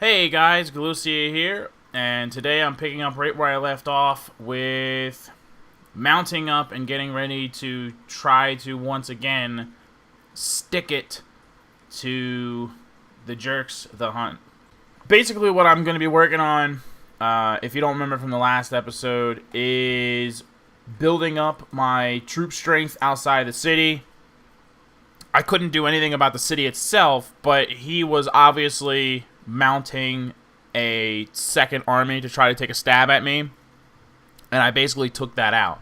Hey guys, Galucia here, and today I'm picking up right where I left off with mounting up and getting ready to try to once again stick it to the jerks, the hunt. Basically what I'm going to be working on, if you don't remember from the last episode, is building up my troop strength outside the city. I couldn't do anything about the city itself, but he was obviously mounting a second army to try to take a stab at me, and I basically took that out.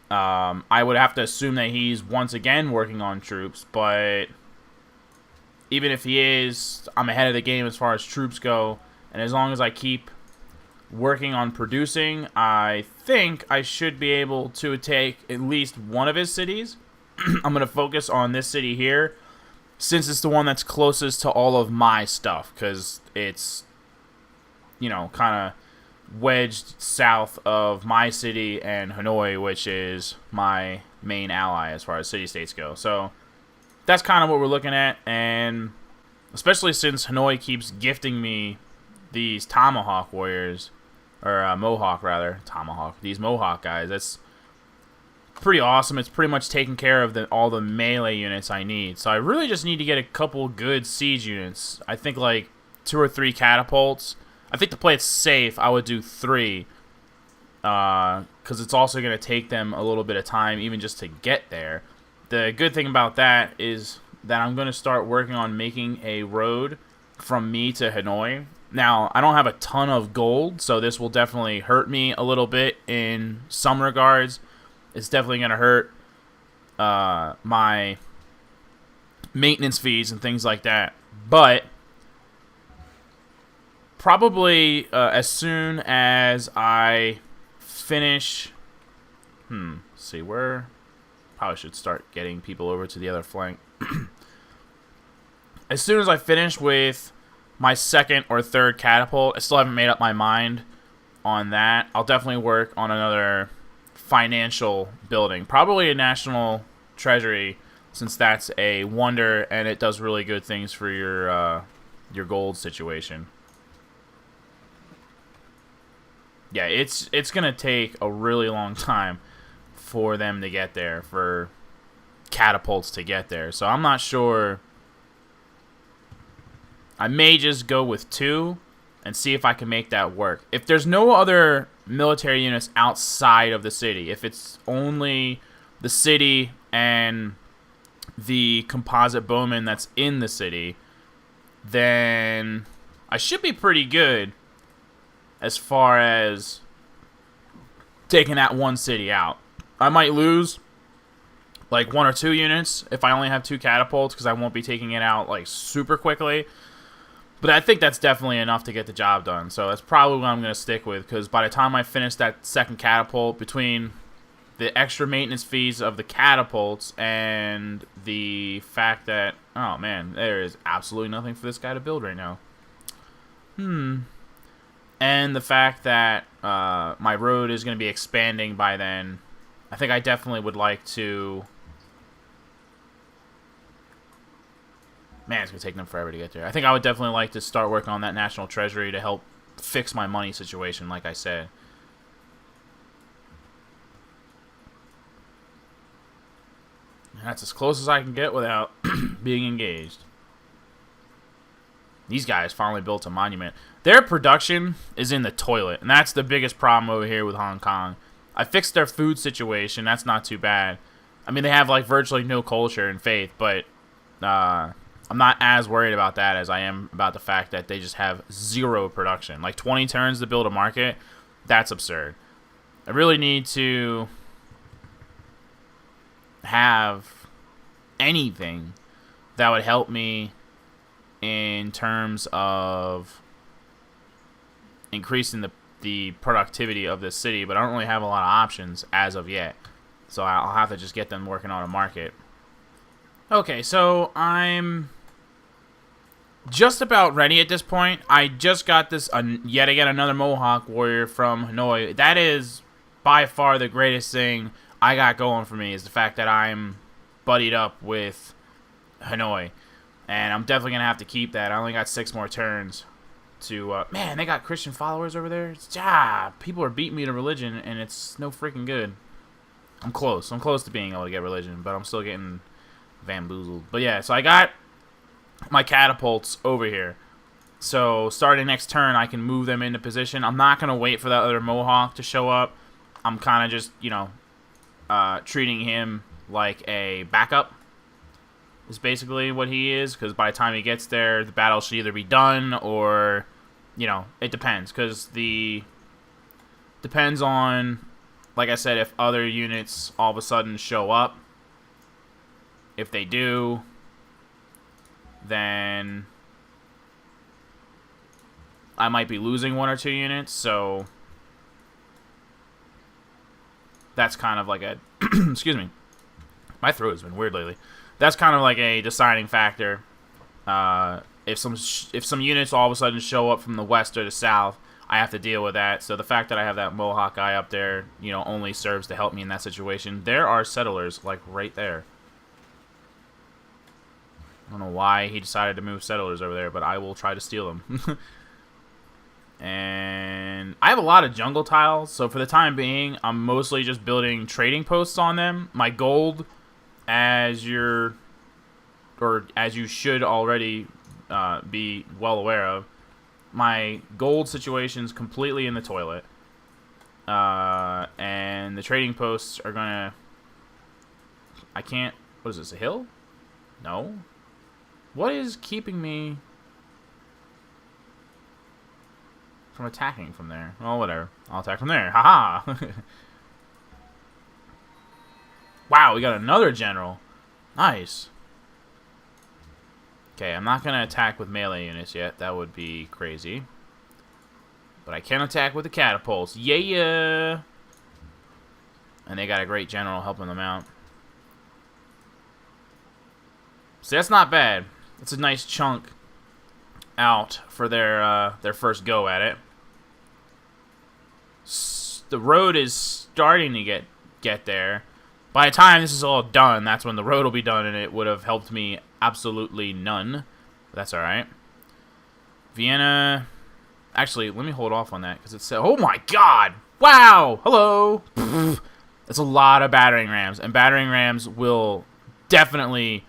I would have to assume that he's once again working on troops, but even if he is, I'm ahead of the game as far as troops go, and as long as I keep working on producing, I think I should be able to take at least one of his cities. I'm going to focus on this city here, since it's the one that's closest to all of my stuff, because it's, you know, kind of wedged south of my city and Hanoi, which is my main ally as far as city-states go. So that's kind of what we're looking at, and especially since Hanoi keeps gifting me these Tomahawk warriors, or Mohawk rather, Tomahawk, these Mohawk guys, that's pretty awesome. It's pretty much taking care of all the melee units I need. So I really just need to get a couple good siege units. I think like 2 or 3 catapults. I think to play it safe, I would do 3. Because it's also going to take them a little bit of time even just to get there. The good thing about that is that I'm going to start working on making a road from me to Hanoi. Now, I don't have a ton of gold, so this will definitely hurt me a little bit in some regards. It's definitely going to hurt my maintenance fees and things like that. But probably as soon as I finish... see, where... Probably should start getting people over to the other flank. As soon as I finish with my second or third catapult, I still haven't made up my mind on that. I'll definitely work on another financial building, probably a national treasury, since that's a wonder and it does really good things for your gold situation. Yeah, it's gonna take a really long time for them to get there, for catapults to get there, so I'm not sure. I may just go with 2 and see if I can make that work. If there's no other military units outside of the city, if it's only the city and the composite bowman that's in the city, then I should be pretty good as far as taking that one city out. I might lose like 1 or 2 units if I only have 2 catapults, because I won't be taking it out like super quickly. But I think that's definitely enough to get the job done. So that's probably what I'm going to stick with, because by the time I finish that second catapult, between the extra maintenance fees of the catapults and the fact that, oh man, there is absolutely nothing for this guy to build right now. And the fact that my road is going to be expanding by then, I think I definitely would like to... Man, it's going to take them forever to get there. I think I would definitely like to start working on that national treasury to help fix my money situation, like I said. And that's as close as I can get without being engaged. These guys finally built a monument. Their production is in the toilet, and that's the biggest problem over here with Hong Kong. I fixed their food situation. That's not too bad. I mean, they have like virtually no culture and faith, but... I'm not as worried about that as I am about the fact that they just have 0 production. Like 20 turns to build a market, that's absurd. I really need to have anything that would help me in terms of increasing the productivity of this city, but I don't really have a lot of options as of yet. So I'll have to just get them working on a market. Okay, so I'm just about ready at this point. I just got this, yet again, another Mohawk warrior from Hanoi. That is by far the greatest thing I got going for me, is the fact that I'm buddied up with Hanoi. And I'm definitely going to have to keep that. I only got 6 more turns. Man, they got Christian followers over there. People are beating me to religion, and it's no freaking good. I'm close. I'm close to being able to get religion, but I'm still getting bamboozled. But yeah, so I got my catapults over here. So starting next turn, I can move them into position. I'm not going to wait for that other Mohawk to show up. I'm kind of just, treating him like a backup is basically what he is, because by the time he gets there, the battle should either be done or, it depends, because depends on, like I said, if other units all of a sudden show up. If they do, then I might be losing 1 or 2 units, so that's kind of like a excuse me, my throat has been weird lately. That's kind of like a deciding factor. If some units all of a sudden show up from the west or the south, I have to deal with that. So the fact that I have that Mohawk guy up there, only serves to help me in that situation. There are settlers like right there. I don't know why he decided to move settlers over there, but I will try to steal them. And I have a lot of jungle tiles, so for the time being, I'm mostly just building trading posts on them. My gold, as you should already be well aware of, my gold situation's completely in the toilet. And the trading posts are gonna... I can't... What is this, a hill? No. What is keeping me from attacking from there? Oh, whatever. I'll attack from there. Haha! Wow, we got another general. Nice. Okay, I'm not going to attack with melee units yet. That would be crazy. But I can attack with the catapults. Yeah! And they got a great general helping them out. So that's not bad. It's a nice chunk out for their first go at it. The road is starting to get there. By the time this is all done, that's when the road will be done, and it would have helped me absolutely none. But that's alright. Vienna... Actually, let me hold off on that, because it said... Oh my god! Wow! Hello! That's a lot of battering rams, and battering rams will definitely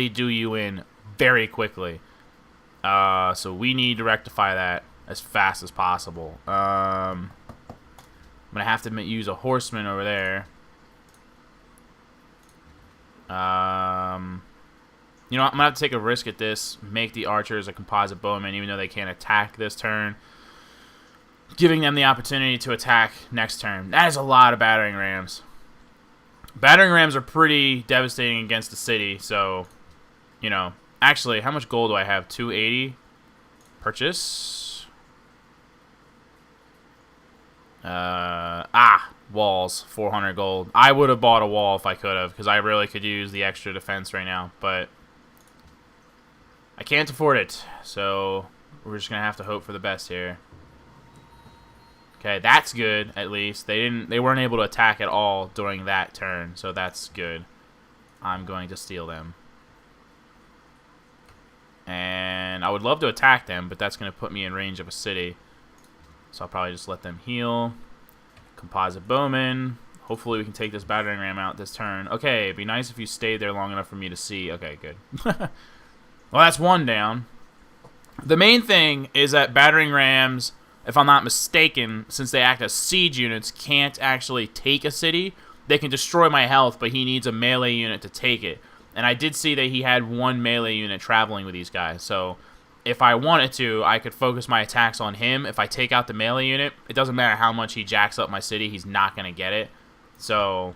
do you in very quickly. So we need to rectify that as fast as possible. I'm going to have to use a horseman over there. I'm going to have to take a risk at this. Make the archers a composite bowman, even though they can't attack this turn. Giving them the opportunity to attack next turn. That is a lot of battering rams. Battering rams are pretty devastating against the city, so, Actually, how much gold do I have? 280. Purchase. Walls. 400 gold. I would have bought a wall if I could have, because I really could use the extra defense right now, but I can't afford it, so we're just going to have to hope for the best here. Okay, that's good, at least. They weren't able to attack at all during that turn, so that's good. I'm going to steal them. And I would love to attack them, but that's going to put me in range of a city. So I'll probably just let them heal. Composite bowman. Hopefully we can take this battering ram out this turn. Okay, it'd be nice if you stayed there long enough for me to see. Okay, good. Well, that's one down. The main thing is that battering rams, if I'm not mistaken, since they act as siege units, can't actually take a city. They can destroy my health, but he needs a melee unit to take it. And I did see that he had one melee unit traveling with these guys. So if I wanted to, I could focus my attacks on him. If I take out the melee unit, it doesn't matter how much he jacks up my city. He's not going to get it. So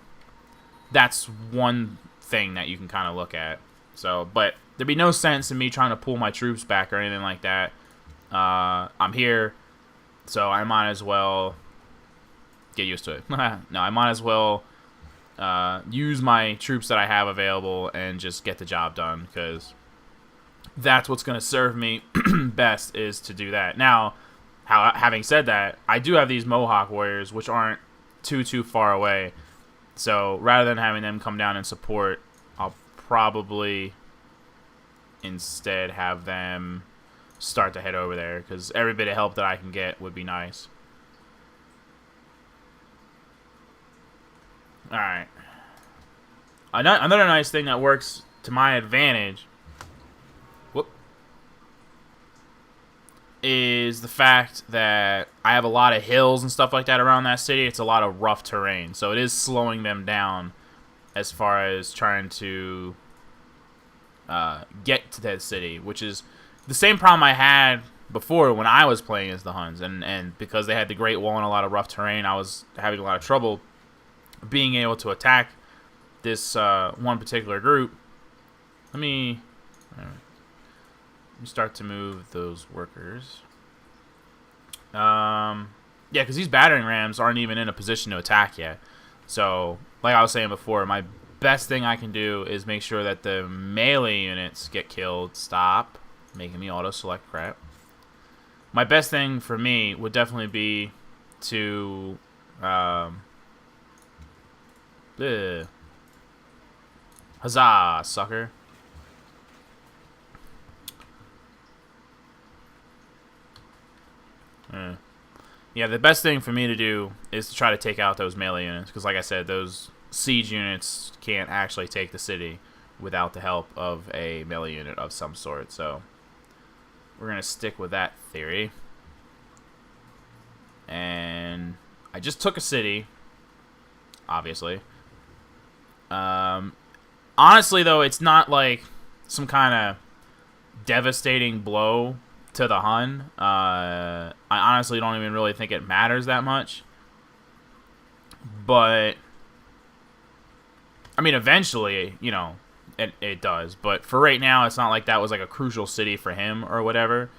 that's one thing that you can kind of look at. So, but there'd be no sense in me trying to pull my troops back or anything like that. I'm here, so I might as well get used to it. No, I might as well use my troops that I have available and just get the job done, because that's what's going to serve me best, is to do that. Now, having said that, I do have these Mohawk warriors, which aren't too far away. So rather than having them come down and support, I'll probably instead have them start to head over there, because every bit of help that I can get would be nice. Alright. Another nice thing that works to my advantage is the fact that I have a lot of hills and stuff like that around that city. It's a lot of rough terrain, so it is slowing them down as far as trying to get to that city, which is the same problem I had before when I was playing as the Huns, and because they had the Great Wall and a lot of rough terrain, I was having a lot of trouble being able to attack this one particular group. Let me start to move those workers. Yeah, because these battering rams aren't even in a position to attack yet. So, like I was saying before, my best thing I can do is make sure that the melee units get killed. Stop making me auto-select crap. My best thing for me would definitely be to... Huzzah, sucker. Yeah, the best thing for me to do is to try to take out those melee units, because like I said, those siege units can't actually take the city without the help of a melee unit of some sort. So we're going to stick with that theory. And I just took a city, obviously. Honestly, though, it's not like some kind of devastating blow to the Hun. I honestly don't even really think it matters that much. But, I mean, eventually, you know, it does. But for right now, it's not like that was like a crucial city for him or whatever.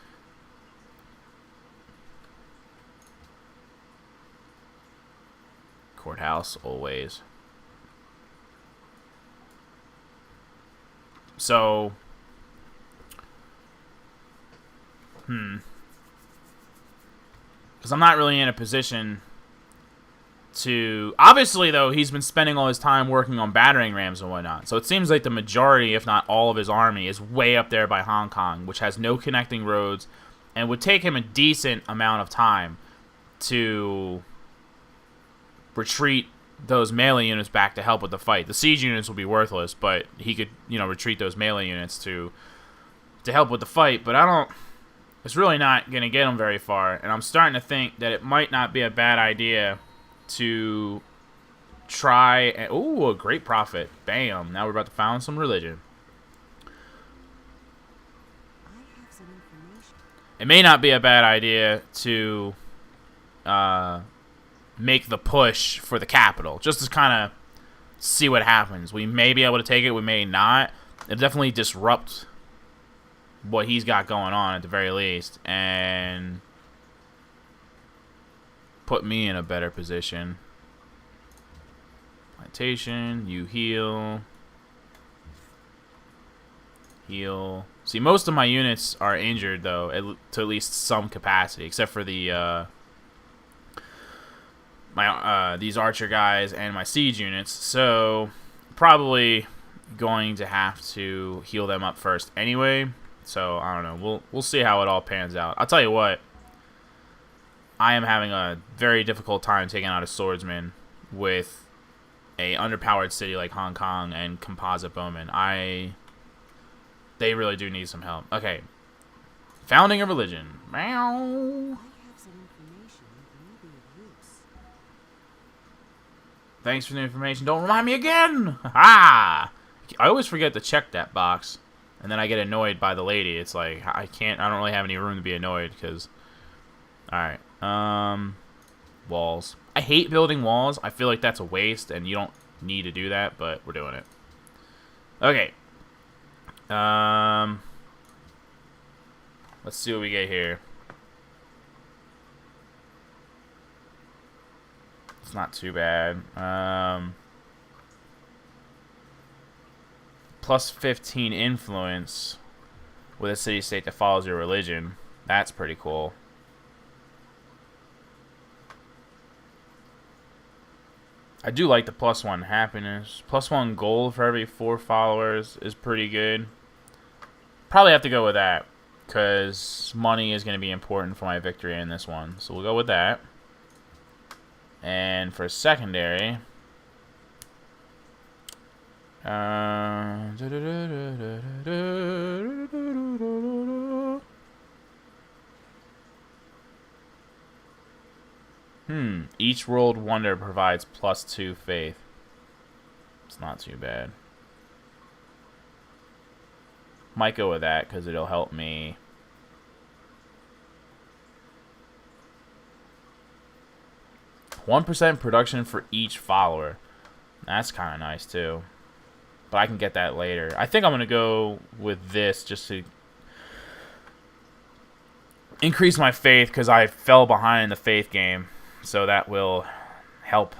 Courthouse, always. So, because I'm not really in a position to... Obviously, though, he's been spending all his time working on battering rams and whatnot. So it seems like the majority, if not all of his army, is way up there by Hong Kong, which has no connecting roads, and would take him a decent amount of time to retreat those melee units back to help with the fight. The siege units will be worthless, but he could, you know, retreat those melee units to help with the fight. But I don't... It's really not going to get him very far, and I'm starting to think that it might not be a bad idea to try and... Ooh, a great prophet. Bam. Now we're about to found some religion. It may not be a bad idea to make the push for the capital, just to kind of see what happens. We may be able to take it, we may not. It'll definitely disrupt what he's got going on at the very least, and put me in a better position. Plantation, you heal. Heal. See, most of my units are injured, though, to at least some capacity, except for the these archer guys and my siege units. So probably going to have to heal them up first anyway. So I don't know. We'll see how it all pans out. I'll tell you what. I am having a very difficult time taking out a swordsman with a underpowered city like Hong Kong and composite bowmen. They really do need some help. Okay. Founding a religion. Meow. Thanks for the information. Don't remind me again. Ha! I always forget to check that box, and then I get annoyed by the lady. It's like I don't really have any room to be annoyed because. All right. Walls. I hate building walls. I feel like that's a waste, and you don't need to do that, but we're doing it. Okay. Let's see what we get here. It's not too bad. Plus 15 influence with a city-state that follows your religion. That's pretty cool. I do like the +1 happiness. +1 gold for every 4 followers is pretty good. Probably have to go with that, because money is going to be important for my victory in this one. So we'll go with that. And for secondary, each world wonder provides +2 faith. It's not too bad. Might go with that because it'll help me. %1 production for each follower. That's kind of nice too. But I can get that later. I think I'm going to go with this just to increase my faith because I fell behind in the faith game. So that will help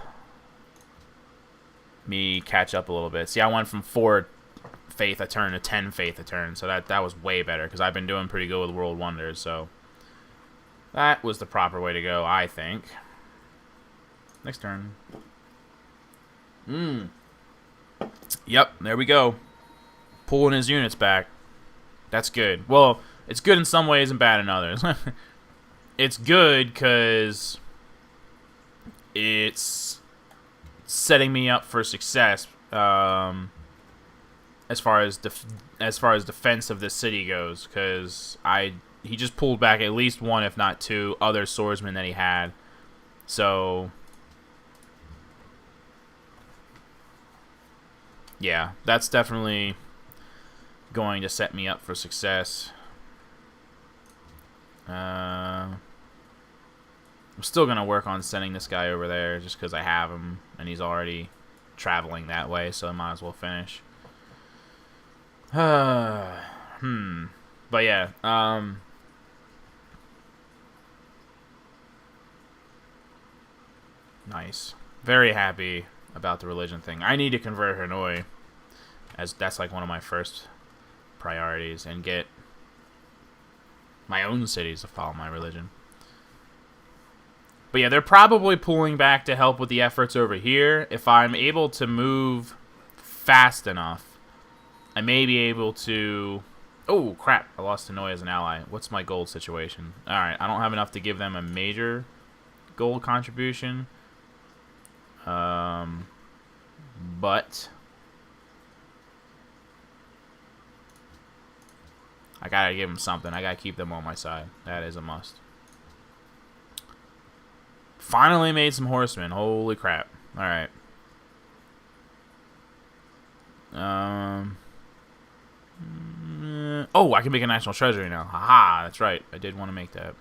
me catch up a little bit. See, I went from 4 faith a turn to 10 faith a turn. So that was way better because I've been doing pretty good with World Wonders. So that was the proper way to go, I think. Next turn. Yep, there we go. Pulling his units back. That's good. Well, it's good in some ways and bad in others. It's good because it's setting me up for success as far as defense of this city goes. Because he just pulled back at least 1, if not 2, other swordsmen that he had. So yeah, that's definitely going to set me up for success. I'm still going to work on sending this guy over there just because I have him and he's already traveling that way, so I might as well finish. But yeah, nice. Very happy about the religion thing. I need to convert Hanoi, as that's like one of my first priorities, and get my own cities to follow my religion. But yeah, they're probably pulling back to help with the efforts over here. If I'm able to move fast enough, I may be able to... Oh, crap. I lost Hanoi as an ally. What's my gold situation? Alright, I don't have enough to give them a major gold contribution. But I gotta give them something. I gotta keep them on my side. That is a must. Finally made some horsemen. Holy crap. Alright. Oh, I can make a national treasury now. Haha, that's right. I did want to make that.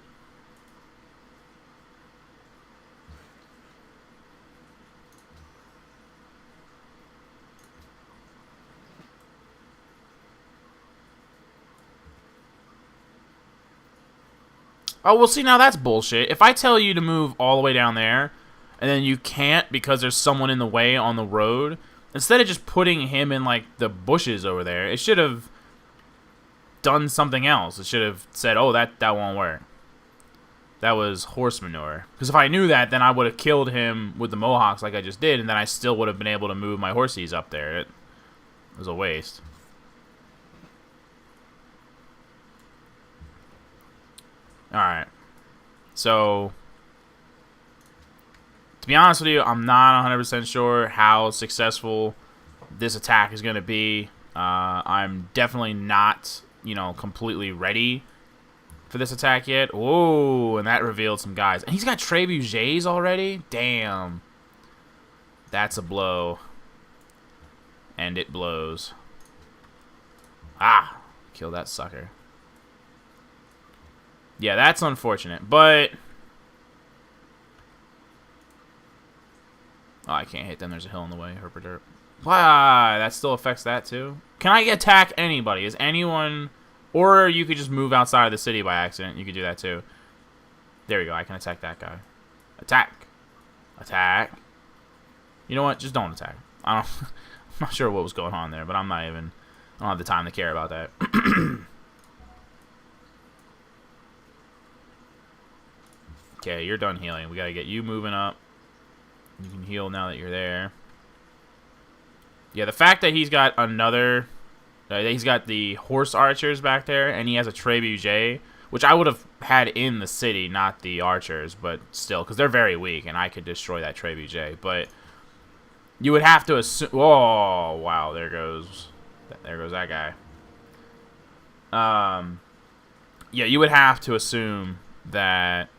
Oh, well, see, now that's bullshit. If I tell you to move all the way down there, and then you can't because there's someone in the way on the road, instead of just putting him in, like, the bushes over there, it should have done something else. It should have said, oh, that won't work. That was horse manure. Because if I knew that, then I would have killed him with the Mohawks like I just did, and then I still would have been able to move my horsies up there. It was a waste. Alright, so, to be honest with you, I'm not 100% sure how successful this attack is going to be. I'm definitely not, completely ready for this attack yet. Whoa, and that revealed some guys. And he's got trebuchets already? Damn. That's a blow. And it blows. Ah, kill that sucker. Yeah, that's unfortunate, but... Oh, I can't hit them. There's a hill in the way. Herper-derp. Wow, that still affects that, too? Can I attack anybody? Is anyone... Or you could just move outside of the city by accident. You could do that, too. There we go. I can attack that guy. Attack. Attack. You know what? Just don't attack. I'm not sure what was going on there, but I'm not even... I don't have the time to care about that. Okay, you're done healing. We gotta get you moving up. You can heal now that you're there. Yeah, the fact that he's got another He's got the horse archers back there, and he has a trebuchet, which I would have had in the city, not the archers, but still, because they're very weak, and I could destroy that trebuchet. But you would have to assume... Oh, wow, there goes that guy. Yeah, you would have to assume that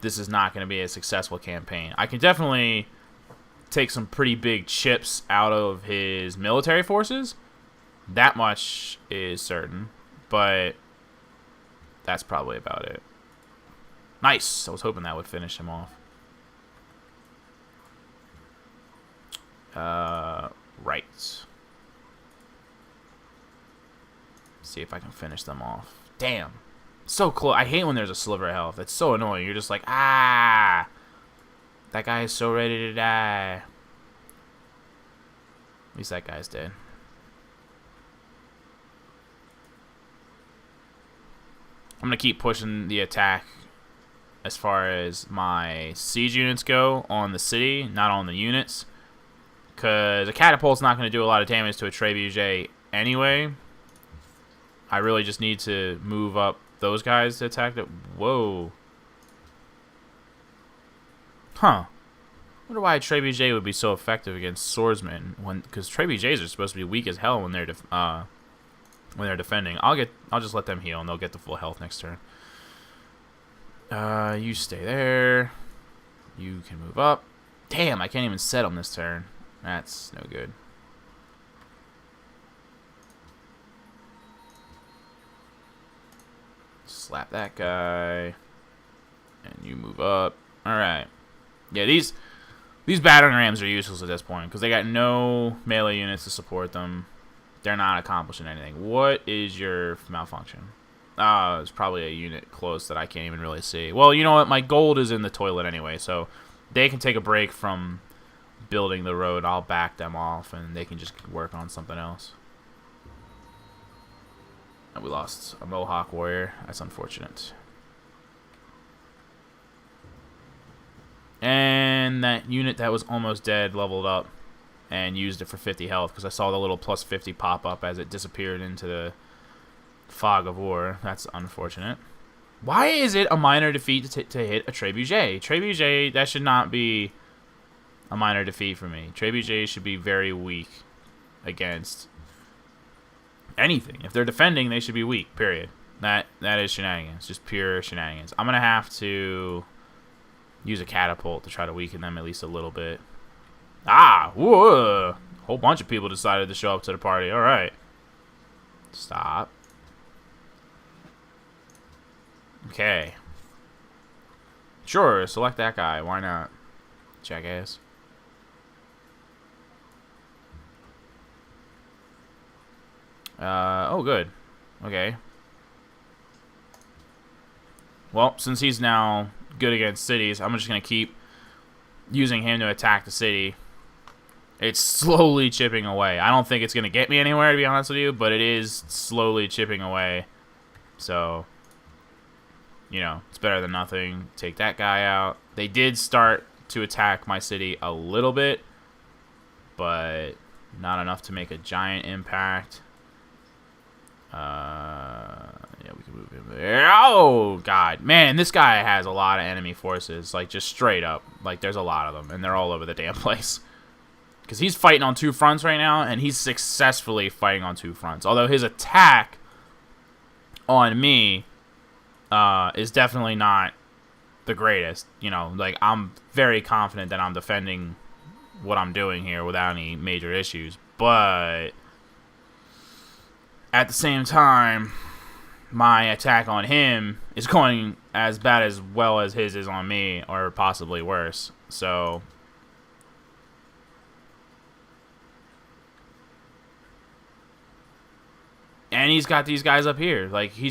this is not going to be a successful campaign. I can definitely take some pretty big chips out of his military forces. That much is certain, but that's probably about it. Nice. I was hoping that would finish him off. Right. See if I can finish them off. Damn. So close. I hate when there's a sliver of health. It's so annoying. You're just like, ah. That guy is so ready to die. At least that guy's dead. I'm going to keep pushing the attack as far as my siege units go on the city, not on the units. Because a catapult's not going to do a lot of damage to a trebuchet anyway. I really just need to move up those guys to attack it. Whoa. Huh. Wonder why a trebuchet would be so effective against swordsmen, because trebuchets are supposed to be weak as hell when they're defending. I'll just let them heal and they'll get the full health next turn. You stay there. You can move up. Damn, I can't even set them this turn. That's no good. Slap that guy. And you move up. Alright. Yeah, these battering rams are useless at this point because they got no melee units to support them. They're not accomplishing anything. What is your malfunction? It's probably a unit close that I can't even really see. Well, you know what? My gold is in the toilet anyway, so they can take a break from building the road. I'll back them off, and they can just work on something else. And we lost a Mohawk warrior. That's unfortunate. And that unit that was almost dead leveled up and used it for 50 health because I saw the little plus 50 pop up as it disappeared into the fog of war. That's unfortunate. Why is it a minor defeat to hit a trebuchet? Trebuchet, that should not be a minor defeat for me. Trebuchet should be very weak against anything. If they're defending, they should be weak, period. That is shenanigans. Just pure shenanigans. I'm going to have to use a catapult to try to weaken them at least a little bit. Ah! Whoa! A whole bunch of people decided to show up to the party. Alright. Stop. Okay. Sure, select that guy. Why not? Jackass. Oh, good. Okay. Well, since he's now good against cities, I'm just going to keep using him to attack the city. It's slowly chipping away. I don't think it's going to get me anywhere, to be honest with you, but it is slowly chipping away. So, you know, it's better than nothing. Take that guy out. They did start to attack my city a little bit, but not enough to make a giant impact. Yeah, we can move him there. Oh, God. Man, this guy has a lot of enemy forces. Like, just straight up. Like, there's a lot of them, and they're all over the damn place. Because he's fighting on two fronts right now, and he's successfully fighting on two fronts. Although his attack on me is definitely not the greatest. You know, like, I'm very confident that I'm defending what I'm doing here without any major issues. But at the same time, my attack on him is going as bad as well as his is on me, or possibly worse. So, and he's got these guys up here. Like, he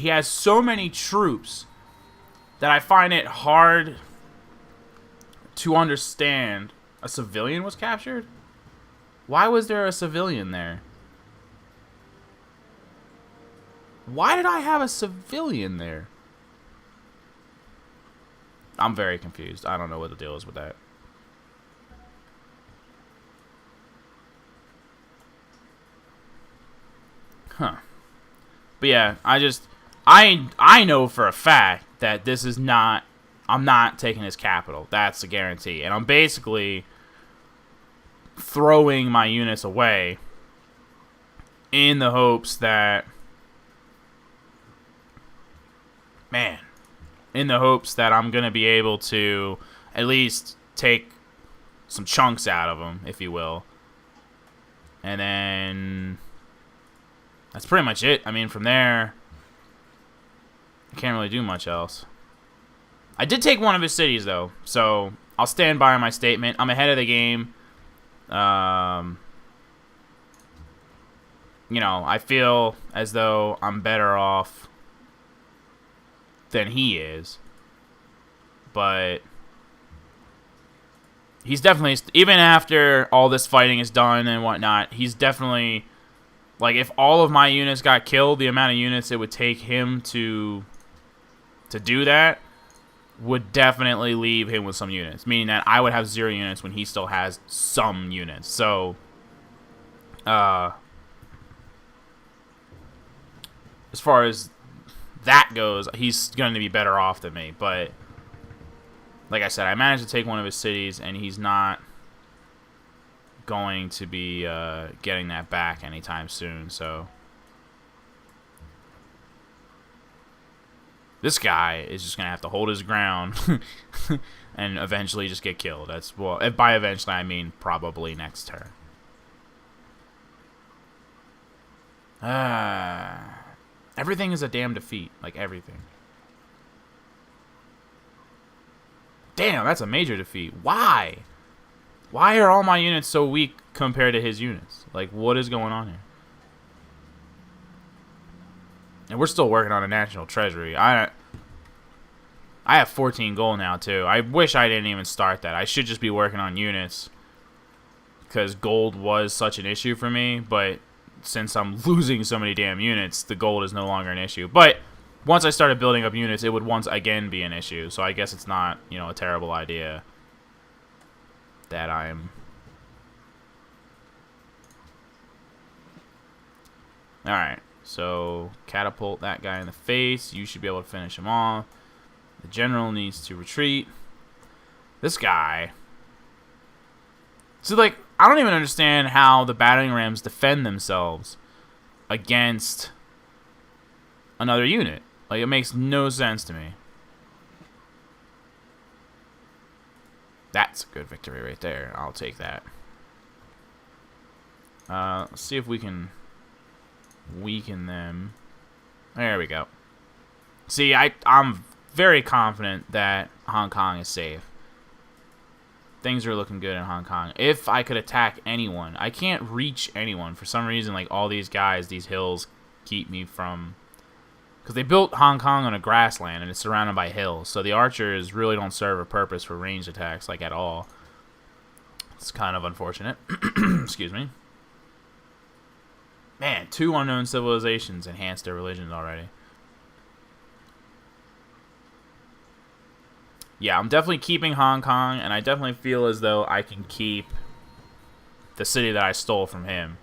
has so many troops that I find it hard to understand. A civilian was captured? Why was there a civilian there? Why did I have a civilian there? I'm very confused. I don't know what the deal is with that. Huh. But yeah, I know for a fact that this is not, I'm not taking his capital. That's a guarantee. And I'm basically throwing my units away in the hopes that, man, in the hopes that I'm going to be able to at least take some chunks out of them, if you will. And then that's pretty much it. I mean, from there, I can't really do much else. I did take one of his cities, though, so I'll stand by my statement. I'm ahead of the game. You know, I feel as though I'm better off than he is. But he's definitely, even after all this fighting is done and whatnot, he's definitely, like, if all of my units got killed, the amount of units it would take him to do that would definitely leave him with some units. Meaning that I would have 0 units when he still has some units. So, as far as that goes, he's going to be better off than me. But, like I said, I managed to take one of his cities, and he's not going to be getting that back anytime soon. So, this guy is just going to have to hold his ground and eventually just get killed. That's, well, by eventually I mean probably next turn. Everything is a damn defeat. Like, everything. Damn, that's a major defeat. Why? Why are all my units so weak compared to his units? Like, what is going on here? And we're still working on a national treasury. I have 14 gold now, too. I wish I didn't even start that. I should just be working on units, because gold was such an issue for me. But since I'm losing so many damn units, the gold is no longer an issue. But once I started building up units, it would once again be an issue. So I guess it's not, you know, a terrible idea that I'm... Alright. So, catapult that guy in the face. You should be able to finish him off. The general needs to retreat. This guy... So, like, I don't even understand how the battering rams defend themselves against another unit. Like, it makes no sense to me. That's a good victory right there. I'll take that. Let's see if we can weaken them. There we go. See, I'm very confident that Hong Kong is safe. Things are looking good in Hong Kong. If I could attack anyone, I can't reach anyone for some reason. Like, all these guys, these hills keep me from, because they built Hong Kong on a grassland and it's surrounded by hills, so the archers really don't serve a purpose for ranged attacks, like, at all. It's kind of unfortunate. Excuse me. Man, 2 unknown civilizations enhanced their religions already. Yeah, I'm definitely keeping Hong Kong, and I definitely feel as though I can keep the city that I stole from him.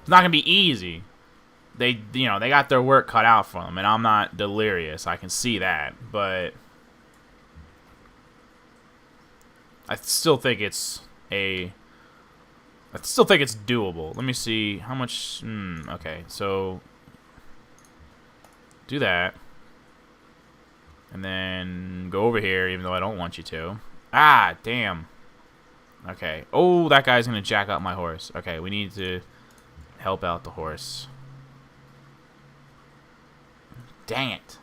It's not going to be easy. They got their work cut out for them, and I'm not delirious. I can see that, but I still think it's doable. Let me see how much. Okay, so do that, and then go over here, even though I don't want you to. Ah, damn. Okay. Oh, that guy's gonna jack up my horse. Okay, we need to help out the horse. Dang it.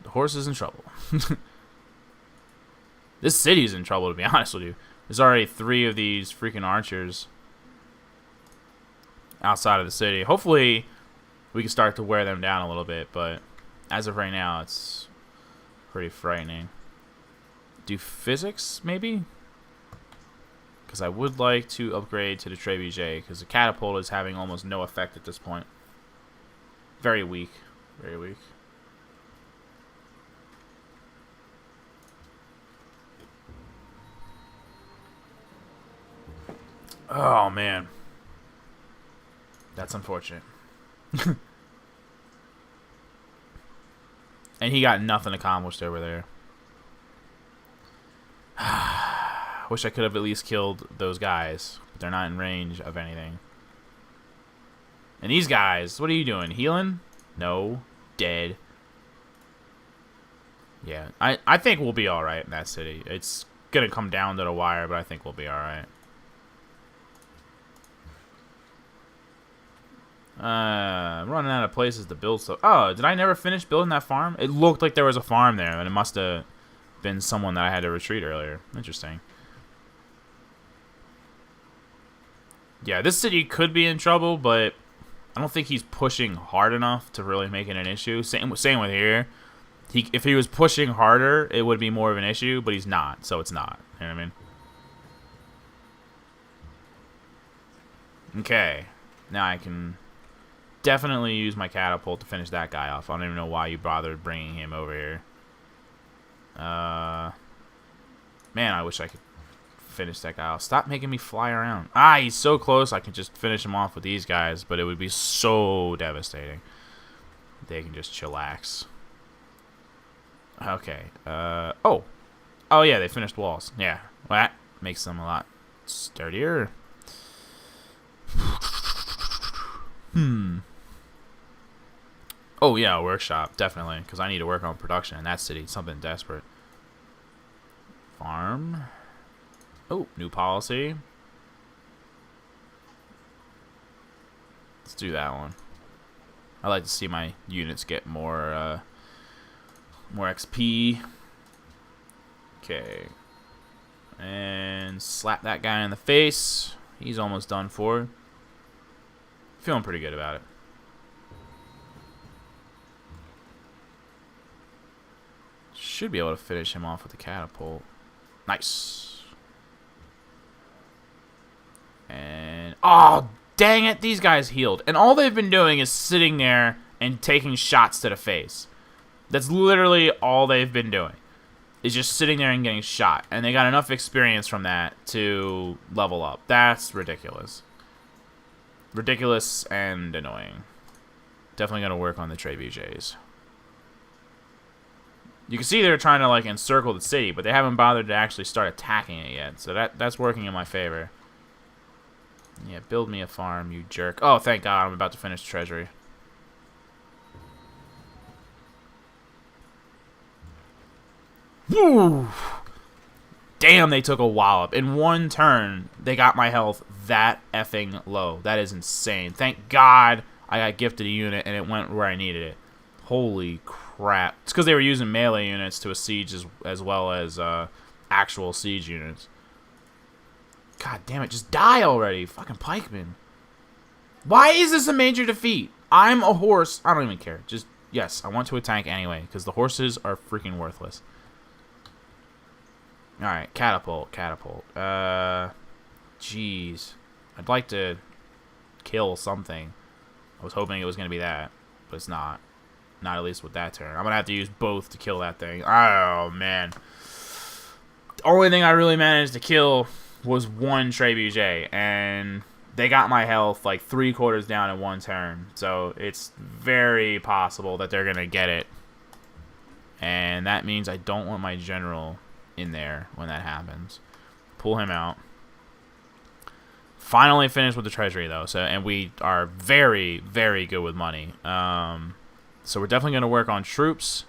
The horse is in trouble. This city's in trouble, to be honest with you. There's already 3 of these freaking archers outside of the city. Hopefully, we can start to wear them down a little bit, but as of right now, it's pretty frightening. Do physics, maybe? Because I would like to upgrade to the trebuchet, because the catapult is having almost no effect at this point. Very weak. Very weak. Oh, man. That's unfortunate. And he got nothing accomplished over there. Wish I could have at least killed those guys. But they're not in range of anything. And these guys, what are you doing? Healing? No. Dead. Yeah, I think we'll be alright in that city. It's gonna come down to the wire, but I think we'll be alright. I'm running out of places to build stuff. Oh, did I never finish building that farm? It looked like there was a farm there, and it must have been someone that I had to retreat earlier. Interesting. Yeah, this city could be in trouble, but I don't think he's pushing hard enough to really make it an issue. Same with here. If he was pushing harder, it would be more of an issue, but he's not, so it's not. You know what I mean? Okay. Now I can definitely use my catapult to finish that guy off. I don't even know why you bothered bringing him over here. Man, I wish I could finish that guy off. Stop making me fly around. Ah, he's so close. I can just finish him off with these guys, but it would be so devastating. They can just chillax. Okay. Oh, yeah, they finished walls. Yeah, well, that makes them a lot sturdier. Oh, yeah, a workshop, definitely, because I need to work on production in that city. Something desperate. Farm. Oh, new policy. Let's do that one. I like to see my units get more XP. Okay. And slap that guy in the face. He's almost done for. Feeling pretty good about it. Should be able to finish him off with the catapult. Nice. And oh, dang it, these guys healed. And all they've been doing is sitting there and taking shots to the face. That's literally all they've been doing. Is just sitting there and getting shot. And they got enough experience from that to level up. That's ridiculous. Ridiculous and annoying. Definitely going to work on the trebuchets. You can see they're trying to like encircle the city, but they haven't bothered to actually start attacking it yet. So that's working in my favor. Yeah, build me a farm, you jerk. Oh, thank God, I'm about to finish treasury. Woo! Damn, they took a wallop. In one turn, they got my health that effing low. That is insane. Thank God I got gifted a unit and it went where I needed it. Holy crap. It's because they were using melee units to a siege as well as actual siege units. God damn it, just die already. Fucking pikemen. Why is this a major defeat? I'm a horse. I don't even care. Just, yes, I want to attack anyway because the horses are freaking worthless. Alright, catapult. Jeez. I'd like to kill something. I was hoping it was going to be that, but it's not. Not at least with that turn. I'm going to have to use both to kill that thing. Oh, man. The only thing I really managed to kill was one trebuchet, and they got my health like 3/4 down in one turn. So it's very possible that they're going to get it. And that means I don't want my general in there when that happens. Pull him out. Finally finished with the treasury, though. And we are very, very good with money. So we're definitely going to work on troops.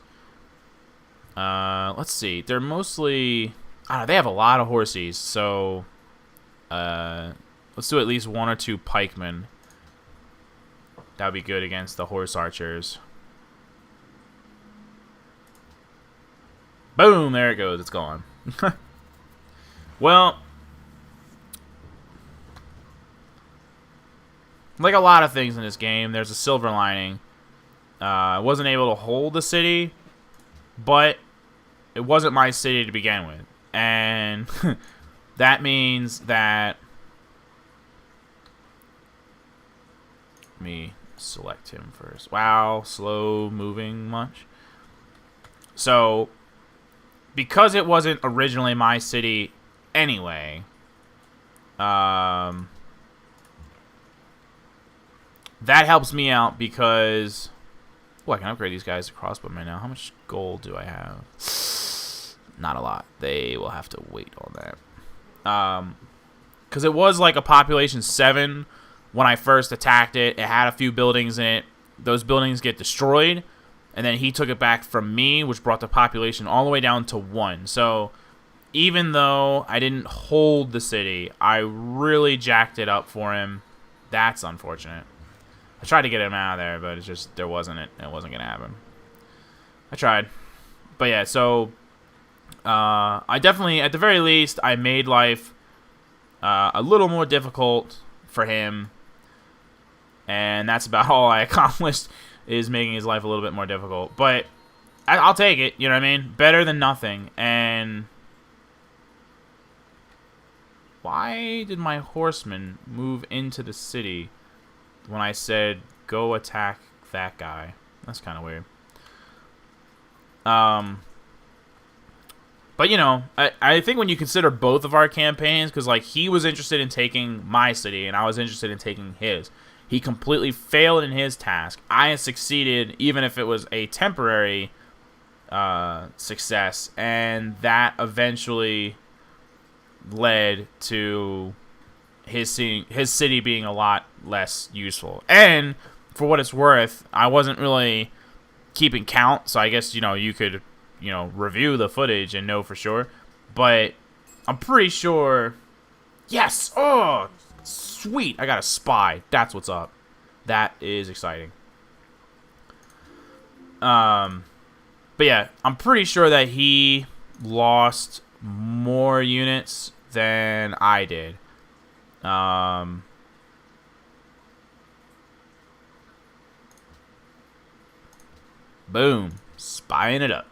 Let's see. They're mostly... they have a lot of horses. So let's do at least 1 or 2 pikemen. That would be good against the horse archers. Boom! There it goes. It's gone. Well... like a lot of things in this game, there's a silver lining. I wasn't able to hold the city, but it wasn't my city to begin with. And that means that... let me select him first. Wow, slow moving much. So, because it wasn't originally my city anyway... that helps me out because... Oh, I can upgrade these guys to crossbowmen now. How much gold do I have? Not a lot. They will have to wait on that. Because it was like a population 7 when I first attacked it. It had a few buildings in it. Those buildings get destroyed. And then he took it back from me, which brought the population all the way down to 1. So even though I didn't hold the city, I really jacked it up for him. That's unfortunate. I tried to get him out of there, but it's just, it wasn't going to happen. I tried. But yeah, so I definitely, at the very least, I made life a little more difficult for him. And that's about all I accomplished, is making his life a little bit more difficult. But I'll take it, you know what I mean? Better than nothing. And why did my horsemen move into the city when I said, go attack that guy? That's kind of weird. But, you know, I think when you consider both of our campaigns, because, like, he was interested in taking my city, and I was interested in taking his. He completely failed in his task. I succeeded, even if it was a temporary success, and that eventually led to his city being a lot less useful. And for what it's worth, I wasn't really keeping count, so I guess, you know, you could, you know, review the footage and know for sure. But I'm pretty sure... Yes! Oh, sweet! I got a spy. That's what's up. That is exciting. But yeah, I'm pretty sure that he lost more units than I did. Boom. Spying it up.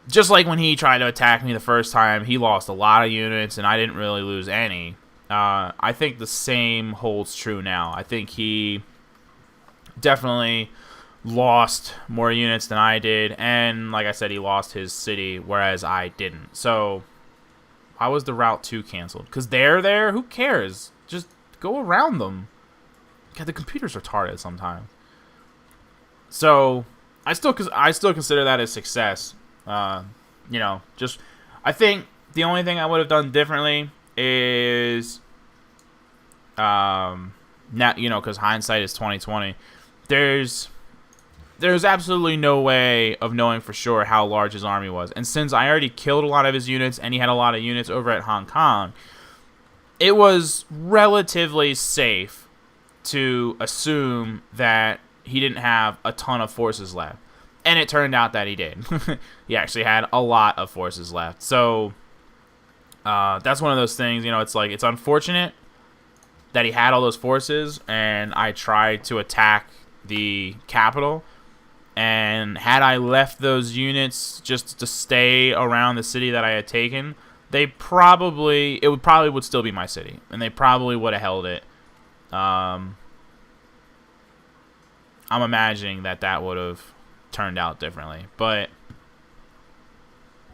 Just like when he tried to attack me the first time, he lost a lot of units, and I didn't really lose any. I think the same holds true now. I think he definitely lost more units than I did, and like I said, he lost his city, whereas I didn't. So, why was the Route 2 canceled? Because they're there? Who cares? Just go around them. God, the computer's retarded sometimes. So, I still consider that a success. You know, just... I think the only thing I would have done differently is... now, you know, because hindsight is 20/20. There's absolutely no way of knowing for sure how large his army was. And since I already killed a lot of his units, and he had a lot of units over at Hong Kong, it was relatively safe to assume that he didn't have a ton of forces left. And it turned out that he did. He actually had a lot of forces left. So, that's one of those things, you know, it's like, it's unfortunate that he had all those forces, and I tried to attack the capital. And had I left those units just to stay around the city that I had taken, it probably would still be my city, and they probably would have held it. I'm imagining that would have turned out differently, but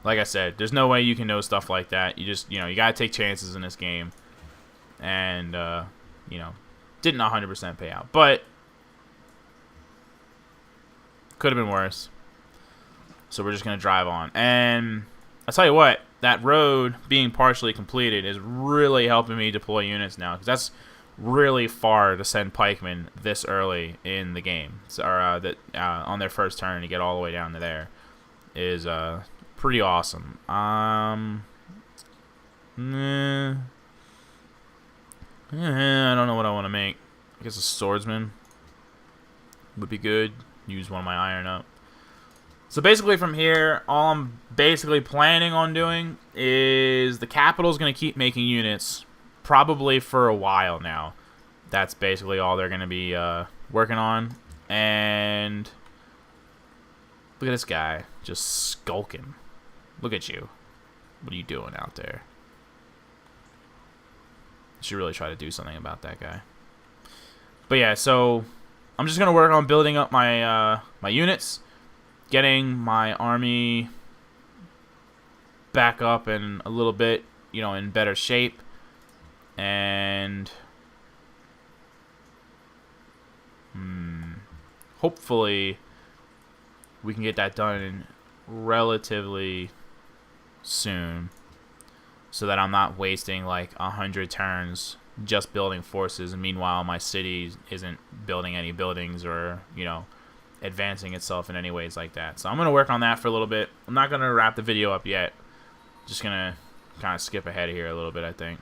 like I said, there's no way you can know stuff like that. You just, you know, you gotta take chances in this game, and you know, didn't 100% pay out, but could have been worse. So we're just gonna drive on, and I'll tell you what, that road being partially completed is really helping me deploy units now, because that's really far to send pikemen this early in the game. So, on their first turn to get all the way down to there is pretty awesome. I don't know what I want to make. I guess a swordsman would be good. Use one of my iron up. So basically from here, all I'm basically planning on doing is the capital's going to keep making units probably for a while now. That's basically all they're going to be working on. And look at this guy just skulking. Look at you. What are you doing out there? Should really try to do something about that guy. But yeah, so I'm just going to work on building up my my units, getting my army back up in a little bit, you know, in better shape. And Hopefully, we can get that done relatively soon, so that I'm not wasting like 100 turns just building forces, and meanwhile my city isn't building any buildings or, you know, advancing itself in any ways like that. So I'm going to work on that for a little bit. I'm not going to wrap the video up yet. Just going to kind of skip ahead here a little bit, I think.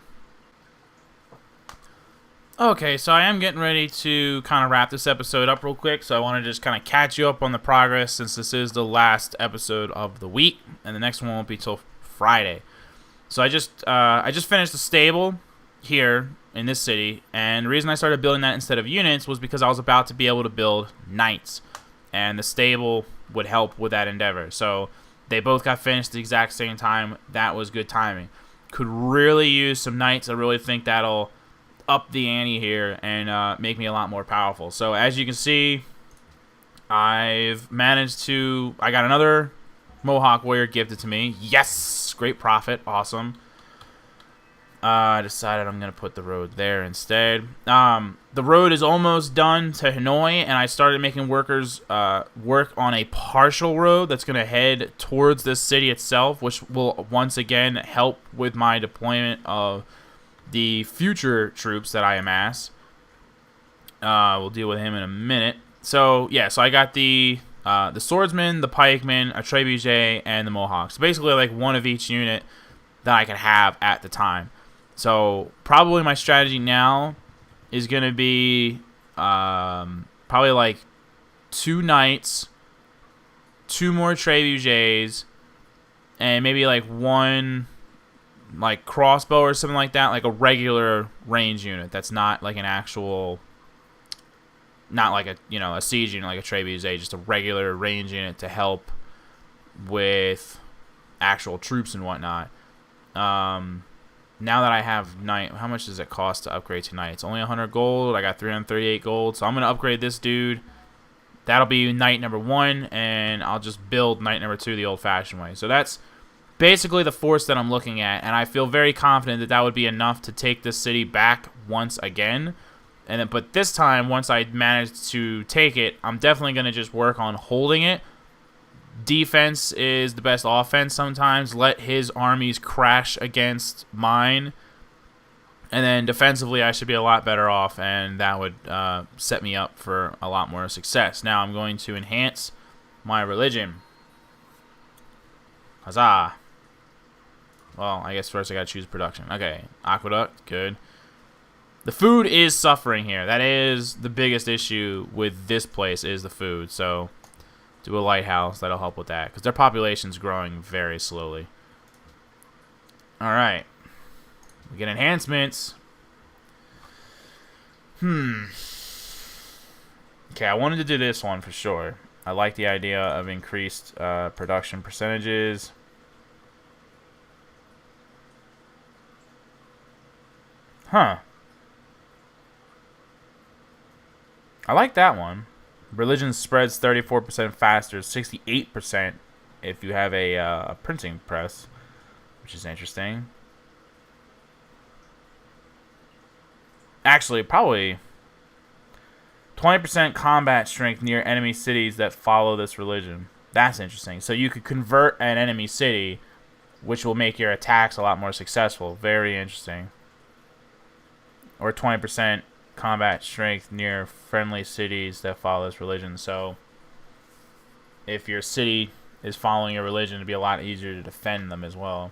Okay, so I am getting ready to kind of wrap this episode up real quick, so I want to just kind of catch you up on the progress, since this is the last episode of the week, and the next one won't be till Friday. So I just finished the stable here in this city, and the reason I started building that instead of units was because I was about to be able to build knights, and the stable would help with that endeavor. So they both got finished at the exact same time. That was good timing. Could really use some knights. I really think that'll up the ante here and make me a lot more powerful. So as you can see, I've managed to... I got another Mohawk warrior gifted to me. Yes! Great profit. Awesome. I decided I'm going to put the road there instead. The road is almost done to Hanoi, and I started making workers work on a partial road that's going to head towards this city itself, which will once again help with my deployment of the future troops that I amass. We'll deal with him in a minute. So, yeah, so I got the swordsman, the pikeman, a trebuchet, and the Mohawk. So basically like one of each unit that I can have at the time. So probably my strategy now is going to be probably like 2 knights, 2 more trebuchets, and maybe like 1 like crossbow or something like that, like a regular range unit that's not like an actual, not like a, you know, a siege unit like a trebuchet, just a regular range unit to help with actual troops and whatnot. Now that I have knight, how much does it cost to upgrade to knight? It's only 100 gold. I got 338 gold, so I'm gonna upgrade this dude. That'll be knight number 1, and I'll just build knight number 2 the old-fashioned way. So that's basically the force that I'm looking at, and I feel very confident that that would be enough to take this city back once again. And then, but this time, once I manage to take it, I'm definitely gonna just work on holding it. Defense is the best offense sometimes. Let his armies crash against mine, and then defensively I should be a lot better off, and that would set me up for a lot more success. Now I'm going to enhance my religion. Huzzah! Well, I guess first I gotta choose production. Okay, aqueduct, good. The food is suffering here. That is the biggest issue with this place, is the food. So do a lighthouse. That'll help with that, because their population's growing very slowly. Alright. We get enhancements. Okay, I wanted to do this one for sure. I like the idea of increased production percentages. Huh. I like that one. Religion spreads 34% faster, 68% if you have a printing press, which is interesting. Actually, probably 20% combat strength near enemy cities that follow this religion. That's interesting. So you could convert an enemy city, which will make your attacks a lot more successful. Very interesting. Or 20% combat strength near friendly cities that follow this religion. So if your city is following your religion, it'd be a lot easier to defend them as well.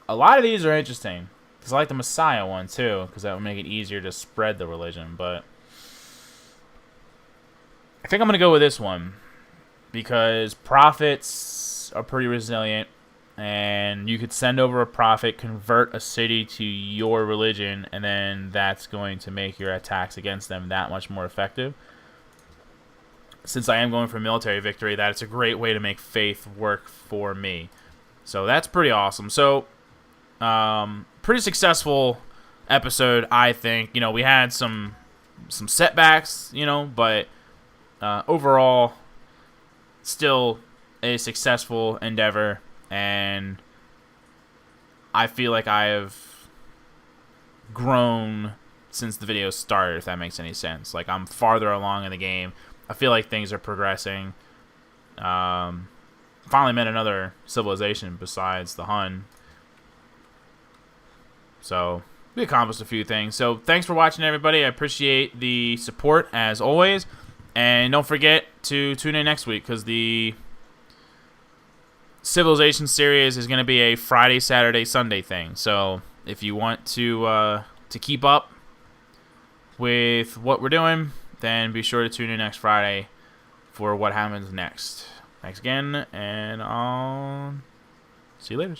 A lot of these are interesting, because I like the Messiah one too, because that would make it easier to spread the religion. But I think I'm going to go with this one, because prophets are pretty resilient, and you could send over a prophet, convert a city to your religion, and then that's going to make your attacks against them that much more effective. Since I am going for military victory, that's a great way to make faith work for me. So that's pretty awesome. So, pretty successful episode, I think. You know, we had some setbacks, you know, but overall, still a successful endeavor. And I feel like I have grown since the video started, if that makes any sense. Like, I'm farther along in the game. I feel like things are progressing. Finally met another civilization besides the Hun. So, we accomplished a few things. So, thanks for watching, everybody. I appreciate the support, as always. And don't forget to tune in next week, because the Civilization series is going to be a Friday, Saturday, Sunday thing. So, if you want to keep up with what we're doing, then be sure to tune in next Friday for what happens next. Thanks again, and I'll see you later.